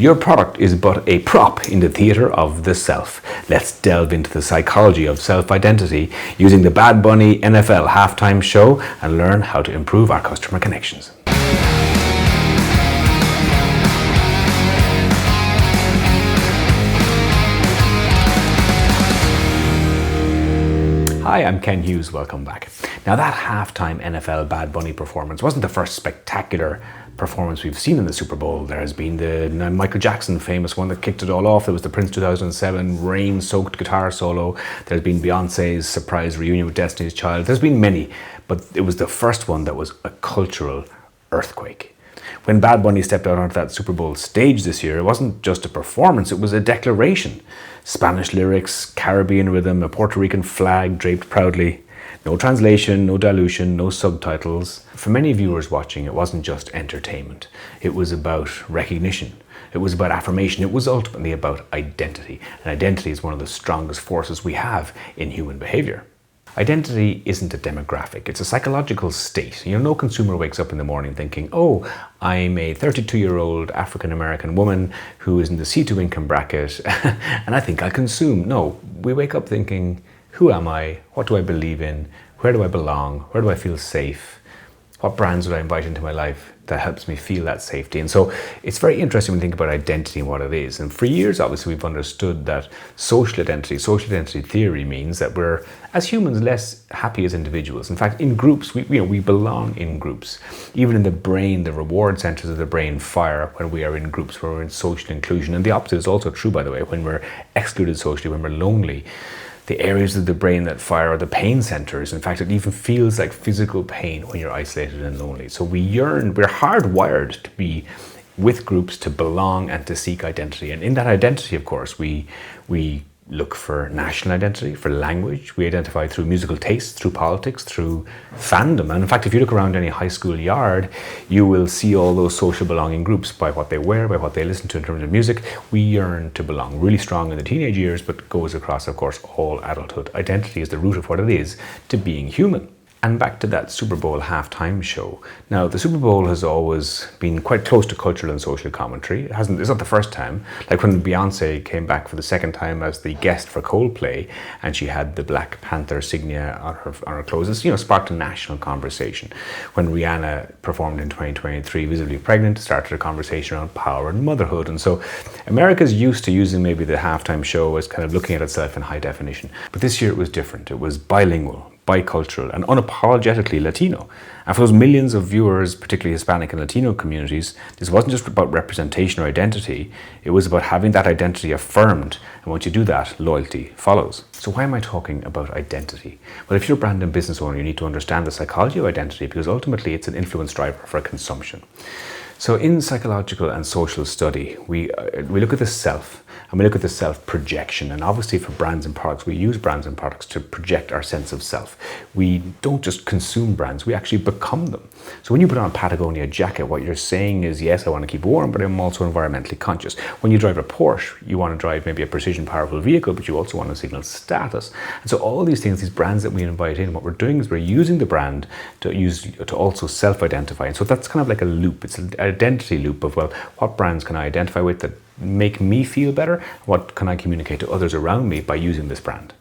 Your product is but a prop in the theatre of the self. Let's delve into the psychology of self-identity using the Bad Bunny NFL halftime show and learn how to improve our customer connections. Hi, I'm Ken Hughes, welcome back. Now that halftime NFL Bad Bunny performance wasn't the first spectacular performance we've seen in the Super Bowl. There has been the Michael Jackson famous one that kicked it all off. There was the Prince 2007 rain-soaked guitar solo. There's been Beyonce's surprise reunion with Destiny's Child. There's been many, but it was the first one that was a cultural earthquake. When Bad Bunny stepped out onto that Super Bowl stage this year, it wasn't just a performance, it was a declaration. Spanish lyrics, Caribbean rhythm, a Puerto Rican flag draped proudly. No translation, no dilution, no subtitles. For many viewers watching, it wasn't just entertainment. It was about recognition. It was about affirmation. It was ultimately about identity. And identity is one of the strongest forces we have in human behavior. Identity isn't a demographic, it's a psychological state. No consumer wakes up in the morning thinking, oh, I'm a 32-year-old African-American woman who is in the C2 income bracket and I think I'll consume. No, we wake up thinking, who am I? What do I believe in? Where do I belong? Where do I feel safe? What brands would I invite into my life that helps me feel that safety? And so it's very interesting when you think about identity and what it is. And for years, obviously, we've understood that social identity theory means that we're, as humans, less happy as individuals. In fact, in groups, we belong in groups. Even in the brain, the reward centers of the brain fire when we are in groups, when we're in social inclusion. And the opposite is also true, by the way, when we're excluded socially, when we're lonely. The areas of the brain that fire are the pain centers. In fact, it even feels like physical pain when you're isolated and lonely. So we're hardwired to be with groups, to belong and to seek identity. And in that identity, of course, we look for national identity, for language. We identify through musical tastes, through politics, through fandom. And in fact, if you look around any high school yard, you will see all those social belonging groups by what they wear, by what they listen to in terms of music. We yearn to belong, really strong in the teenage years, but goes across, of course, all adulthood. Identity is the root of what it is to being human. And back to that Super Bowl halftime show. Now, the Super Bowl has always been quite close to cultural and social commentary. It's not the first time. Like when Beyonce came back for the second time as the guest for Coldplay, and she had the Black Panther insignia on her clothes, sparked a national conversation. When Rihanna performed in 2023, visibly pregnant, started a conversation around power and motherhood. And so America's used to using maybe the halftime show as kind of looking at itself in high definition. But this year it was different. It was bilingual, bicultural, and unapologetically Latino. And for those millions of viewers, particularly Hispanic and Latino communities, this wasn't just about representation or identity, it was about having that identity affirmed. And once you do that, loyalty follows. So why am I talking about identity? Well, if you're a brand and business owner, you need to understand the psychology of identity, because ultimately it's an influence driver for consumption. So in psychological and social study, we look at the self, and we look at the self-projection. And obviously for brands and products, we use brands and products to project our sense of self. We don't just consume brands, we actually become them. So when you put on a Patagonia jacket, what you're saying is, yes, I want to keep warm, but I'm also environmentally conscious. When you drive a Porsche, you want to drive maybe a precision powerful vehicle, but you also want to signal status. And so all these things, these brands that we invite in, what we're doing is we're using the brand to also self-identify. And so that's kind of like a loop. It's an identity loop of, well, what brands can I identify with that make me feel better? What can I communicate to others around me by using this brand?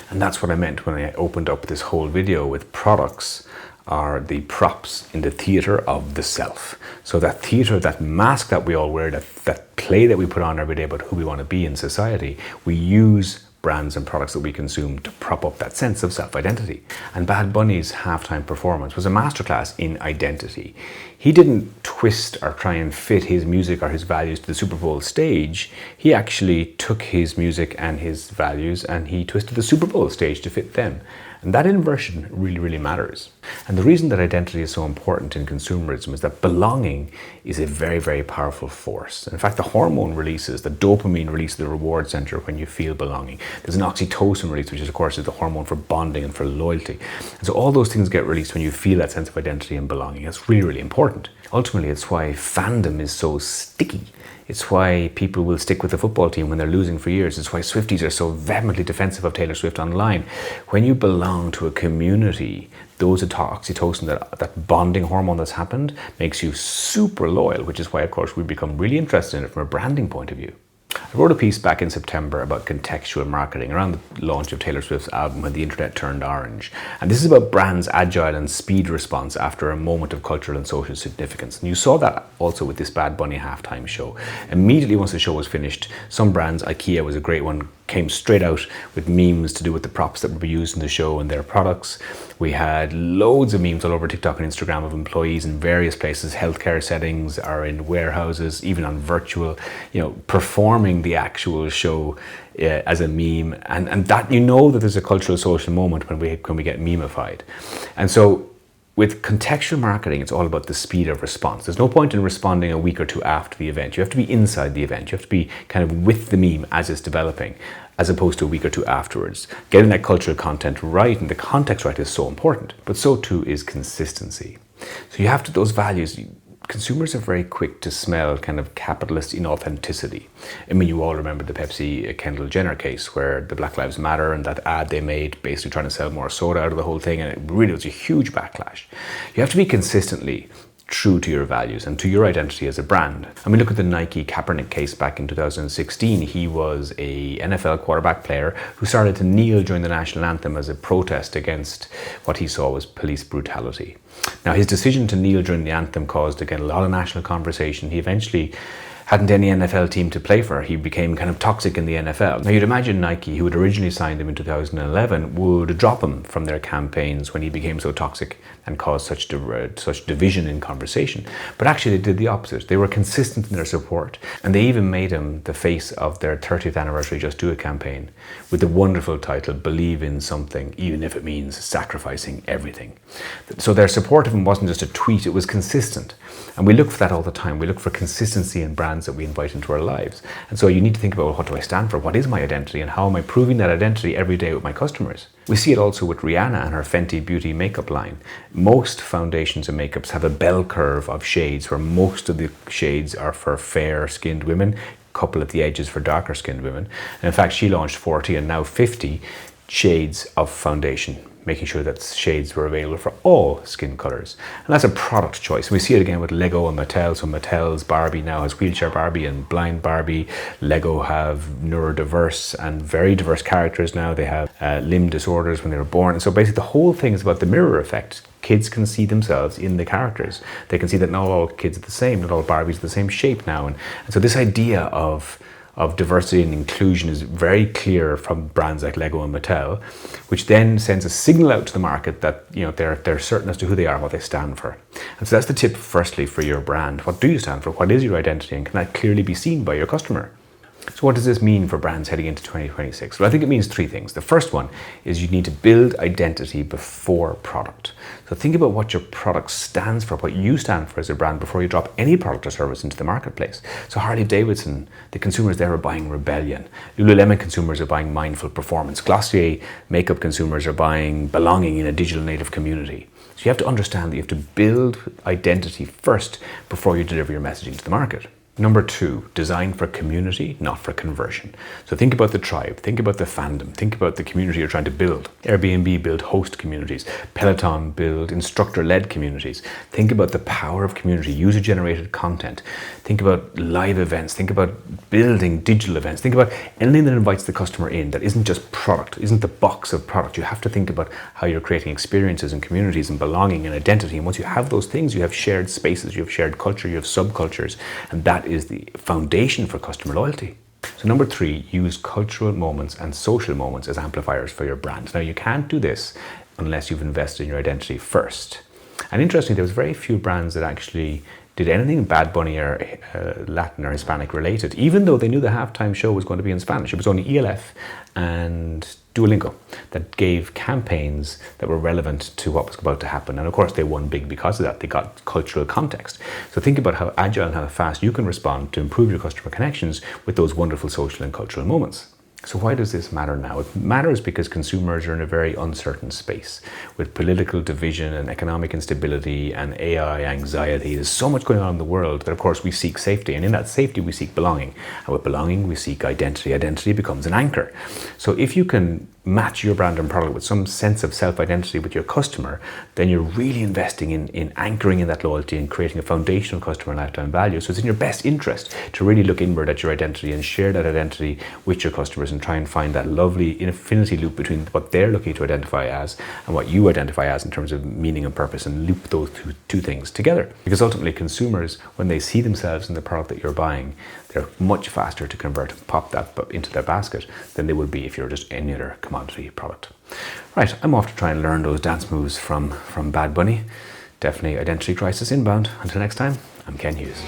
And that's what I meant when I opened up this whole video with products are the props in the theatre of the self. So that theatre, that mask that we all wear, that play that we put on every day about who we want to be in society, we use brands and products that we consume to prop up that sense of self-identity. And Bad Bunny's halftime performance was a masterclass in identity. He didn't twist or try and fit his music or his values to the Super Bowl stage. He actually took his music and his values and he twisted the Super Bowl stage to fit them. And that inversion really, really matters. And the reason that identity is so important in consumerism is that belonging is a very, very powerful force. In fact, the hormone releases, the dopamine releases the reward center when you feel belonging. There's an oxytocin release, which is, of course, is the hormone for bonding and for loyalty. And so all those things get released when you feel that sense of identity and belonging. It's really, really important. Ultimately, it's why fandom is so sticky. It's why people will stick with the football team when they're losing for years. It's why Swifties are so vehemently defensive of Taylor Swift online. When you belong to a community, those oxytocin, that bonding hormone that's happened, makes you super loyal, which is why, of course, we become really interested in it from a branding point of view. I wrote a piece back in September about contextual marketing around the launch of Taylor Swift's album when the internet turned orange. And this is about brands' agile and speed response after a moment of cultural and social significance. And you saw that also with this Bad Bunny halftime show. Immediately once the show was finished, some brands, IKEA was a great one, came straight out with memes to do with the props that would be used in the show and their products. We had loads of memes all over TikTok and Instagram of employees in various places, healthcare settings, or in warehouses, even on virtual, performing the actual show as a meme. And that, that there's a cultural social moment when we get memeified. And so with contextual marketing, it's all about the speed of response. There's no point in responding a week or two after the event. You have to be inside the event. You have to be kind of with the meme as it's developing, as opposed to a week or two afterwards. Getting that cultural content right and the context right is so important, but so too is consistency. So you have to, those values, consumers are very quick to smell kind of capitalist inauthenticity. I mean, you all remember the Pepsi Kendall Jenner case where the Black Lives Matter and that ad they made basically trying to sell more soda out of the whole thing, and it really was a huge backlash. You have to be consistently true to your values and to your identity as a brand. I mean, look at the Nike Kaepernick case back in 2016. He was a NFL quarterback player who started to kneel during the national anthem as a protest against what he saw was police brutality. Now, his decision to kneel during the anthem caused, again, a lot of national conversation. He eventually hadn't any NFL team to play for. He became kind of toxic in the NFL. Now, you'd imagine Nike, who had originally signed him in 2011, would drop him from their campaigns when he became so toxic and caused such division in conversation. But actually, they did the opposite. They were consistent in their support, and they even made him the face of their 30th anniversary Just Do It campaign with the wonderful title, Believe in Something, even if it means sacrificing everything. So their support of him wasn't just a tweet, it was consistent. And we look for that all the time. We look for consistency in brands that we invite into our lives. And so you need to think about, well, what do I stand for? What is my identity? And how am I proving that identity every day with my customers? We see it also with Rihanna and her Fenty Beauty makeup line. Most foundations and makeups have a bell curve of shades where most of the shades are for fair-skinned women, a couple at the edges for darker-skinned women. And in fact, she launched 40 and now 50 shades of foundation, making sure that shades were available for all skin colors. And that's a product choice. We see it again with Lego and Mattel. So Mattel's Barbie now has wheelchair Barbie and blind Barbie. Lego have neurodiverse and very diverse characters now. They have limb disorders when they were born. And so basically the whole thing is about the mirror effect. Kids can see themselves in the characters. They can see that not all kids are the same, not all Barbies are the same shape now. And so this idea of diversity and inclusion is very clear from brands like Lego and Mattel, which then sends a signal out to the market that they're certain as to who they are, what they stand for. And so that's the tip firstly for your brand. What do you stand for? What is your identity? And can that clearly be seen by your customer? So what does this mean for brands heading into 2026? Well, I think it means three things. The first one is you need to build identity before product. So think about what your product stands for, what you stand for as a brand before you drop any product or service into the marketplace. So Harley Davidson, the consumers there are buying rebellion. Lululemon consumers are buying mindful performance. Glossier makeup consumers are buying belonging in a digital native community. So you have to understand that you have to build identity first before you deliver your messaging to the market. Number two, design for community, not for conversion. So think about the tribe, think about the fandom, think about the community you're trying to build. Airbnb build host communities, Peloton build instructor-led communities. Think about the power of community, user-generated content. Think about live events, think about building digital events. Think about anything that invites the customer in that isn't just product, isn't the box of product. You have to think about how you're creating experiences and communities and belonging and identity. And once you have those things, you have shared spaces, you have shared culture, you have subcultures, and that is the foundation for customer loyalty. So number three, use cultural moments and social moments as amplifiers for your brand. Now you can't do this unless you've invested in your identity first. And interestingly, there was very few brands that actually did anything Bad Bunny or Latin or Hispanic related, even though they knew the halftime show was going to be in Spanish. It was only ELF and Duolingo that gave campaigns that were relevant to what was about to happen. And of course, they won big because of that. They got cultural context. So think about how agile and how fast you can respond to improve your customer connections with those wonderful social and cultural moments. So why does this matter now? It matters because consumers are in a very uncertain space with political division and economic instability and AI anxiety. There's so much going on in the world that, of course, we seek safety. And in that safety, we seek belonging. And with belonging, we seek identity. Identity becomes an anchor. So if you can match your brand and product with some sense of self-identity with your customer, then you're really investing in anchoring in that loyalty and creating a foundational customer lifetime value. So it's in your best interest to really look inward at your identity and share that identity with your customers and try and find that lovely infinity loop between what they're looking to identify as and what you identify as in terms of meaning and purpose, and loop those two things together. Because ultimately consumers, when they see themselves in the product that you're buying, they're much faster to convert and pop that into their basket than they would be if you're just any other commodity product. Right, I'm off to try and learn those dance moves from Bad Bunny. Definitely identity crisis inbound. Until next time, I'm Ken Hughes.